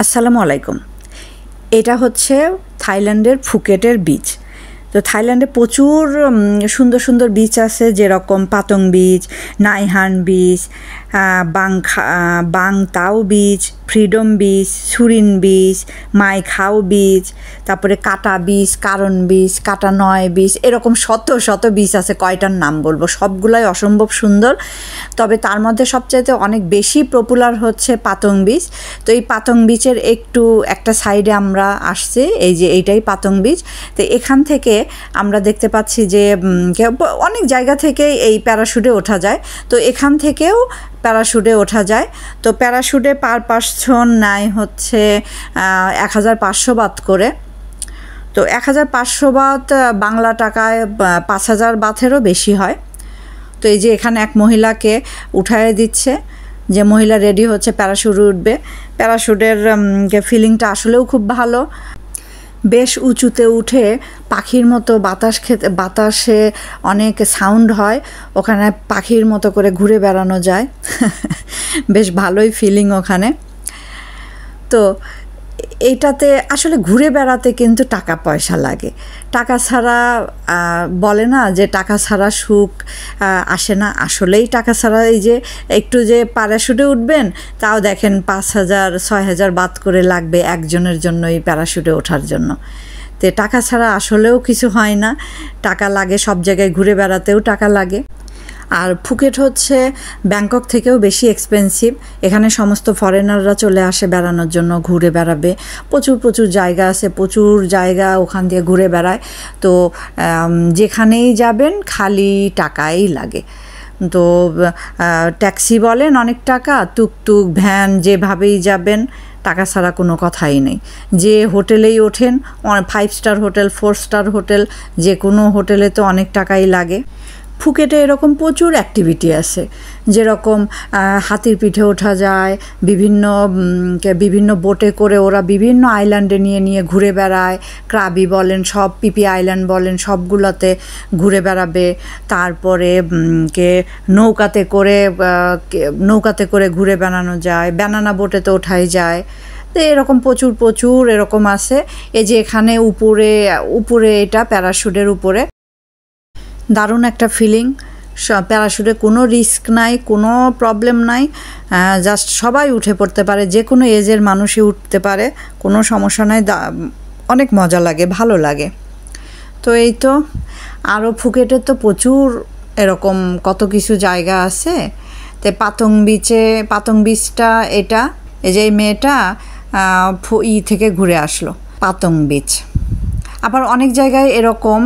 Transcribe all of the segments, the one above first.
আসসালামু আলাইকুম। এটা হচ্ছে থাইল্যান্ডের ফুকেটের বিচ। তো থাইল্যান্ডে প্রচুর সুন্দর সুন্দর বিচ আছে, যেরকম পাতং বিচ, নাইহান বিচ, বাং তাও বিচ, ফ্রিডম বিচ, সুরিন বিচ, মাই খাও বিচ, তারপরে কাটা বিচ, কারণ বিচ, কাটা নয় বিচ, এরকম শত শত বিচ আছে। কয়টার নাম বলবো, সবগুলাই অসম্ভব সুন্দর। তবে তার মধ্যে সবচাইতে অনেক বেশি পপুলার হচ্ছে পাতং বিচ। তো এই পাতং বিচের একটু একটা সাইডে আমরা আসছি, এই যে এইটাই পাতং বিচ। তো এখান থেকে আমরা দেখতে পাচ্ছি যে অনেক জায়গা থেকে এই প্যারাশুটে ওঠা যায়। তো এখান থেকেও প্যারাশুটে ওঠা যায়। তো প্যারাশুটে পার পার্সন নেয় হচ্ছে 1500 বাত করে। তো 1500 বাত বাংলা টাকায় 5000 বাথেরও বেশি হয়। তো এই যে এখানে এক মহিলাকে উঠায় দিচ্ছে, যে মহিলা রেডি হচ্ছে প্যারাশুটে উঠবে। প্যারাশুটের ফিলিংটা আসলেও খুব ভালো। বেশ উঁচুতে উঠে পাখির মতো বাতাসে অনেক সাউন্ড হয়, ওখানে পাখির মতো করে ঘুরে বেড়ানো যায়। বেশ ভালোই ফিলিং ওখানে। তো এইটাতে আসলে ঘুরে বেড়াতে কিন্তু টাকা পয়সা লাগে। টাকা ছাড়া বলে না যে টাকা ছাড়া সুখ আসে না, আসলেই টাকা ছাড়া। এই যে একটু যে প্যারাশুটে উঠবেন, তাও দেখেন 5000-6000 বাত করে লাগবে একজনের জন্য এই প্যারাশুটে ওঠার জন্য। তো টাকা ছাড়া আসলেও কিছু হয় না, টাকা লাগে সব জায়গায়, ঘুরে বেড়াতেও টাকা লাগে। আর ফুকেট হচ্ছে ব্যাংকক থেকেও বেশি এক্সপেন্সিভ। এখানে সমস্ত ফরেনাররা চলে আসে বেড়ানোর জন্য, ঘুরে বেড়াবে। প্রচুর জায়গা আছে, প্রচুর জায়গা ওখান দিয়ে ঘুরে বেড়ায়। তো যেখানেই যাবেন খালি টাকাই লাগে। তো ট্যাক্সি বলেন অনেক টাকা, টুকটুক ভ্যান যেভাবেই যাবেন টাকা ছাড়া কোনো কথাই নেই। যে হোটেলেই ওঠেন, 5 স্টার হোটেল, 4 স্টার হোটেল, যে কোনো হোটেলে তো অনেক টাকাই লাগে। ফুকেটে এরকম প্রচুর অ্যাক্টিভিটি আছে, যেরকম হাতির পিঠে ওঠা যায়, বিভিন্ন বোটে করে ওরা বিভিন্ন আইল্যান্ডে নিয়ে ঘুরে বেড়ায়। ক্রাবি বলেন, সব পিপি আইল্যান্ড বলেন, সবগুলোতে ঘুরে বেড়াবে। তারপরে নৌকাতে করে ঘুরে বেড়ানো যায়, ব্যানানা বোটে তো ওঠাই যায়। তো এরকম প্রচুর এরকম আছে। এই যে এখানে উপরে এটা প্যারাশুটের উপরে দারুণ একটা ফিলিং। প্যারাশুটে কোনো রিস্ক নাই, কোনো প্রবলেম নাই, জাস্ট সবাই উঠে পড়তে পারে, যে কোনো এজের মানুষই উঠতে পারে, কোনো সমস্যা নাই। অনেক মজা লাগে, ভালো লাগে। তো এই তো আরও ফুকেটের তো প্রচুর এরকম কত কিছু জায়গা আছে। তো পাতং বিচটা এটা, এই যে এই মেয়েটা থেকে ঘুরে আসলো পাতং বিচ। আবার অনেক জায়গায় এরকম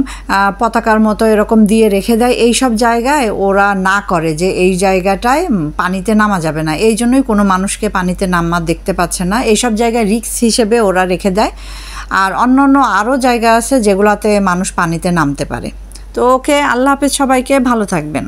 পতাকার মতো এরকম দিয়ে রেখে দেয়। এই সব জায়গায় ওরা না করে যে এই জায়গাটায় পানিতে নামা যাবে না, এই জন্যই কোনো মানুষকে পানিতে নামা দেখতে পাচ্ছে না। এইসব জায়গায় রিস্ক হিসেবে ওরা রেখে দেয়। আর অন্য আরও জায়গা আছে যেগুলোতে মানুষ পানিতে নামতে পারে। তো ওকে, আল্লাহ হাফেজ, সবাইকে ভালো থাকবেন।